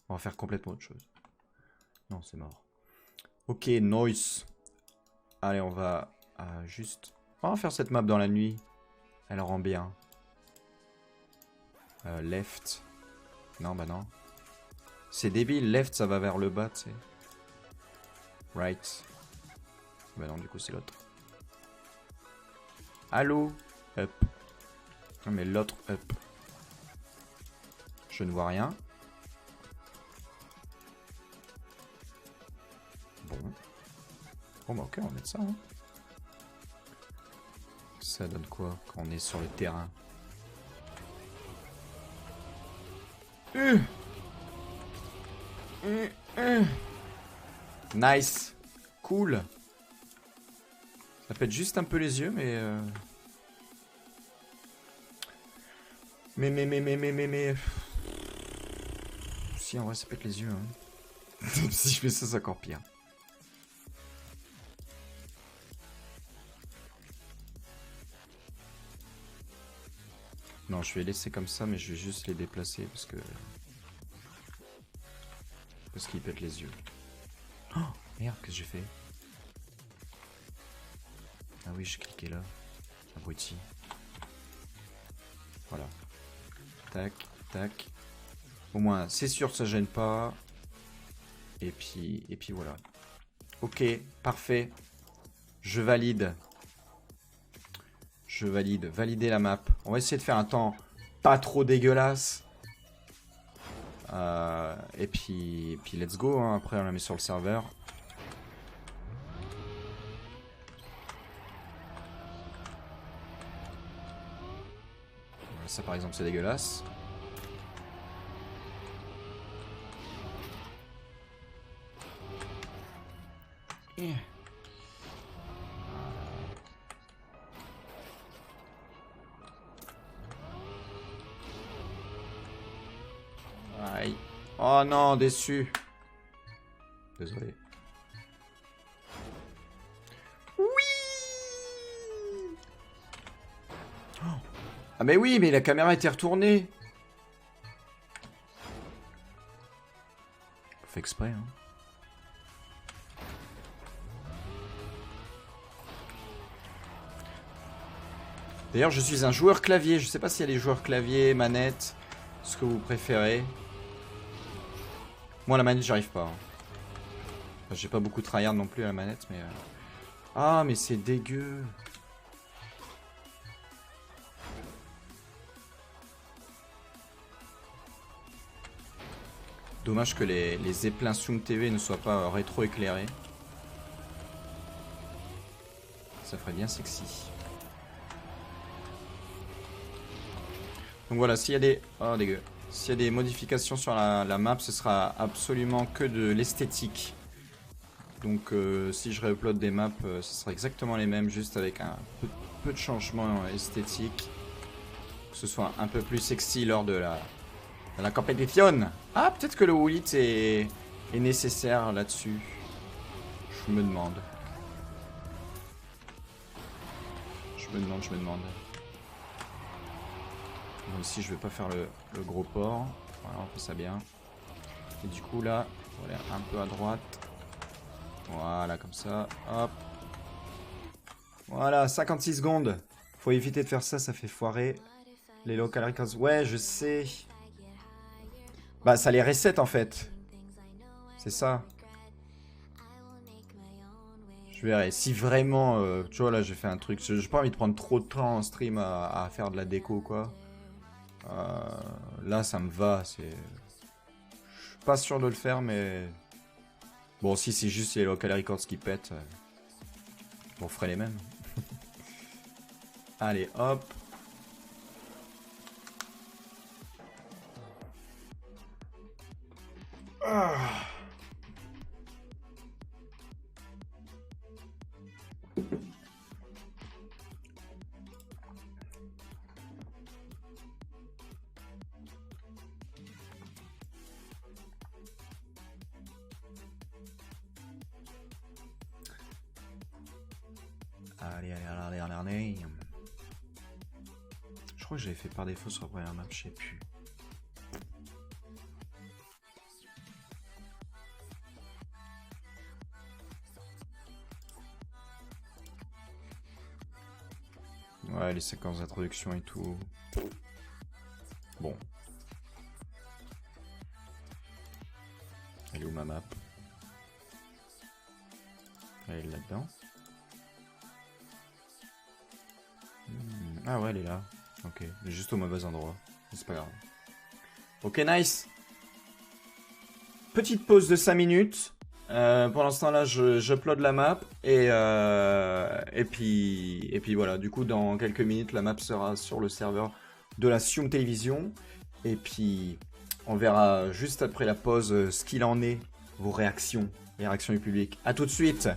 on va faire complètement autre chose. Non c'est mort. Ok, noise. Allez on va juste... On va faire cette map dans la nuit. Elle rend bien. Left. Non, bah non. C'est débile, left ça va vers le bas, tu sais. Right. Bah non, du coup c'est l'autre. Allô? Up. Non mais l'autre up. Je ne vois rien. Bon. Bon bah ok, on va mettre ça. Hein. Ça donne quoi quand on est sur le terrain? Nice. Cool. Ça pète juste un peu les yeux, mais... Mais... Si, en vrai, ça pète les yeux. Hein. Si je fais ça, c'est encore pire. Non, je vais laisser comme ça, mais je vais juste les déplacer parce que... Parce qu'ils pètent les yeux. Oh, merde, qu'est-ce que j'ai fait? Ah oui, j'ai cliqué là. Abruti. Voilà. Tac, tac. Au moins, c'est sûr, ça gêne pas. Et puis voilà. Ok, parfait. Je valide. Je valide. Valider la map. On va essayer de faire un temps pas trop dégueulasse. Et puis let's go. Hein. Après, on la met sur le serveur. Ça par exemple c'est dégueulasse. Et... Aïe. Oh non, déçu. Désolé. Oui. Oh. Ah mais oui, mais la caméra était retournée. Fait exprès, hein. D'ailleurs, je suis un joueur clavier. Je sais pas s'il y a des joueurs clavier, manette, ce que vous préférez. Moi, la manette, j'arrive pas. Hein. Enfin, j'ai pas beaucoup de tryhard non plus à la manette, mais... Ah, mais c'est dégueu. Dommage que les éplins Zoom TV ne soient pas rétro-éclairés. Ça ferait bien sexy. Donc voilà, s'il y a des... Oh, dégueu. S'il y a des modifications sur la map, ce sera absolument que de l'esthétique. Donc si je réupload des maps, ce sera exactement les mêmes, juste avec un peu de changement esthétique. Que ce soit un peu plus sexy lors de la compétition. Ah, peut-être que le Woolit est nécessaire là-dessus. Je me demande. Je me demande. Bon, ici, je vais pas faire le gros port. Voilà, on fait ça bien. Et du coup, là, on va aller un peu à droite. Voilà, comme ça. Hop. Voilà, 56 secondes. Faut éviter de faire ça, ça fait foirer les local records. Ouais, je sais. Bah, ça les reset en fait. C'est ça. Je verrai. Si vraiment, tu vois, là, j'ai fait un truc. J'ai pas envie de prendre trop de temps en stream à faire de la déco, quoi. Là, ça me va. Je suis pas sûr de le faire, mais... Bon, si c'est juste les local records qui pètent, on ferait les mêmes. Allez, hop. Ah. Allez. Je crois que j'avais fait par défaut sur la première map, je sais plus. Ouais, les séquences d'introduction et tout. Bon. Elle est où ma map? Elle est là-dedans. Ah ouais, elle est là. Ok, elle est juste au mauvais endroit. C'est pas grave. Ok, nice. Petite pause de 5 minutes. Pour l'instant là, j'upload la map et puis voilà. Du coup, dans quelques minutes, la map sera sur le serveur de la Sion Télévision. Et puis, on verra juste après la pause ce qu'il en est, vos réactions, les réactions du public. À tout de suite.